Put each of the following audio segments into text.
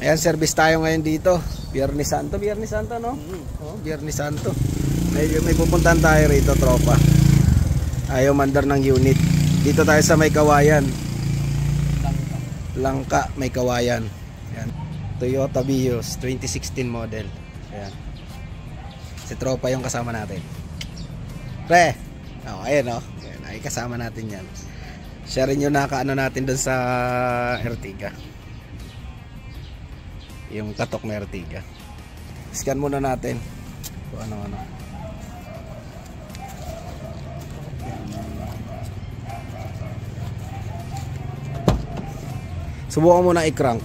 Ayan, service tayo ngayon dito. Biyernes Santo no? Oh, Biyernes Santo. May pupuntahan tayo rito, tropa. Ayaw mandar ng unit. Dito tayo sa May Kawayan. Langka, May Kawayan. Ayan. Toyota Vios 2016 model. Ayan. Si tropa yung kasama natin. Pre! Oh, ayan oh. Ayan, ay kasama natin yan. Siya rin yung nakaano natin dun sa Ertiga. Yung katok na Ertiga. Scan muna natin kung ano. Subukan muna i-crank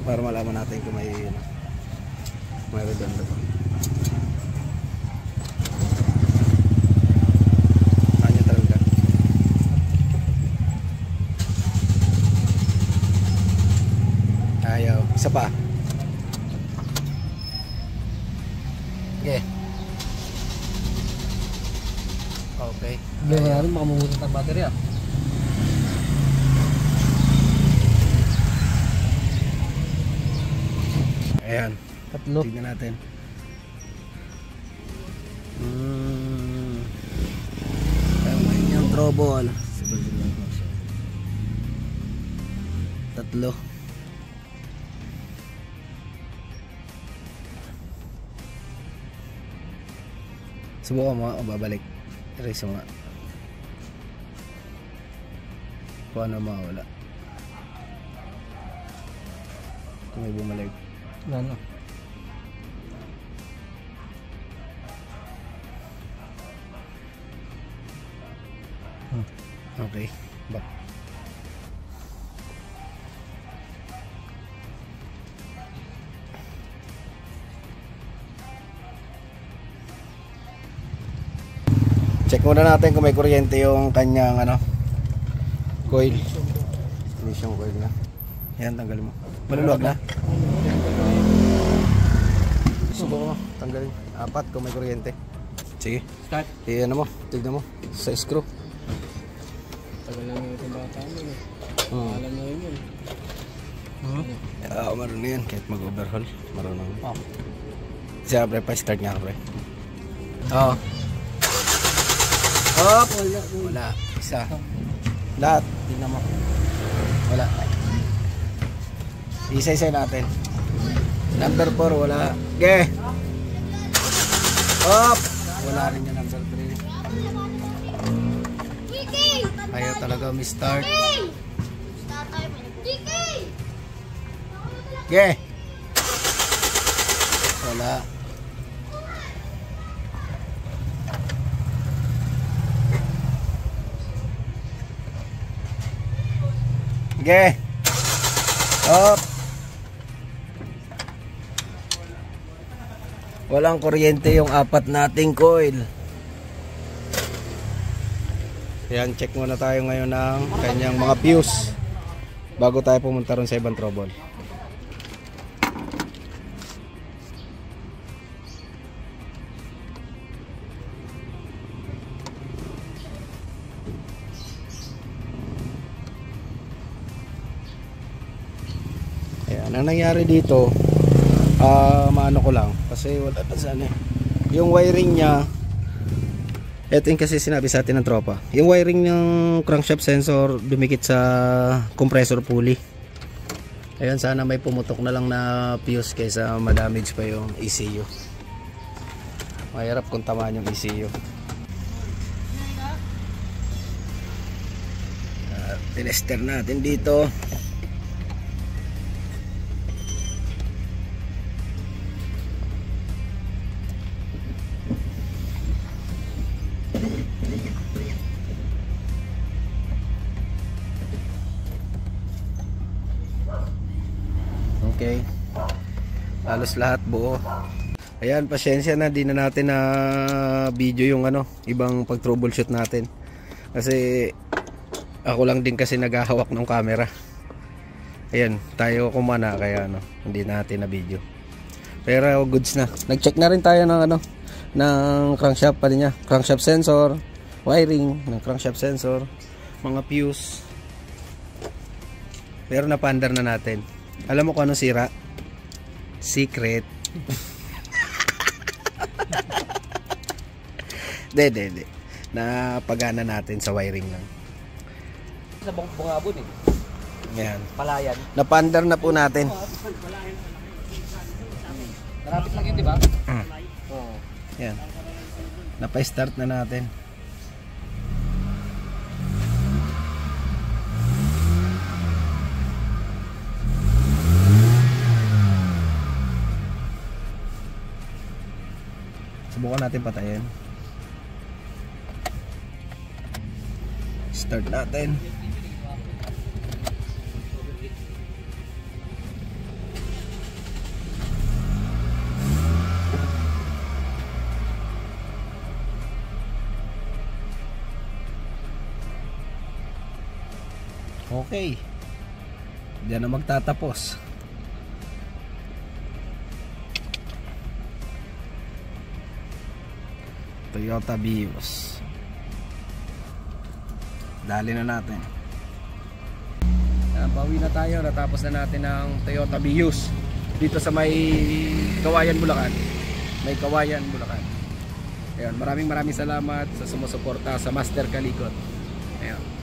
para malaman natin kung may redundant pa. Neutral ka. Ayaw. Isa pa. Okay. Okay. Ngayon baka mamutot ang battery ah. Ayan. Tatlo. Tignan natin. Ayan yung trouble. Tatlo. Subukan mo, babalik. Erase mo nga. Kung ano mawala. Kung may bumalik. Ano? Okay. Back. Check muna natin kung may kuryente yung kanyang coil. Ignition coil na. Yan, tanggalin mo. Maluluwag na. Subukan mo, tanggalin. 4 kung may kuryente. Sige. Start. Ano mo, tignan mo sa screw. Tagal lang yung itong bata mo eh. Alam na rin yun. Marunong yan, kahit mag-overhaul. Marunong. Siyempre, pa-start nga pre. Oo. Hop! Wala. Isa. Lahat. Tingnan mo. Wala. Isa-isa natin. Number 4, wala. Okay. Hop! Wala rin yung number 3. Ayaw talaga mi-start. Okay. Wala. Okay. Hop. Walang kuryente yung 4 nating coil. Yan, check muna tayo ngayon ng kanyang mga fuse bago tayo pumunta ron sa ibang trouble. Ayan, ang nangyari dito, maano ko lang kasi wala pa sana yung wiring niya. Ito yung kasi sinabi sa atin ng tropa, yung wiring ng crankshaft sensor dumikit sa compressor pulley. Ayun, sana may pumutok na lang na fuse kaysa madamage pa yung ECU. Mahirap kung tamaan yung ECU. Tinester natin dito. Okay, halos lahat buo. Ayan, pasensya na, di na natin na video yung ibang pag troubleshoot natin kasi ako lang din kasi naghahawak ng camera. Ayan, tayo kumana kaya hindi natin na video. Pero goods na. Nag-check na rin tayo ng ng crankshaft pa niya, crankshaft sensor, wiring ng crankshaft sensor, mga fuse. Pero napandar na natin. Alam mo kung anong sira? Secret. De. Napagana natin sa wiring lang. Sa bungabon eh. Ayan. Palayan. Napandar na po natin. Narapit lang yun, di ba? Oo. Ayan. Napa-start na natin. Subukan natin patayin. Start natin. Okay. Diyan na magtatapos. Toyota Vios. Dali na natin. Bawi na tayo. Natapos na natin ang Toyota Vios dito sa may Kawayan, Bulacan. May Kawayan, Bulacan. Ayun, maraming salamat sa sumusuporta sa Master Kalikot. Ayun.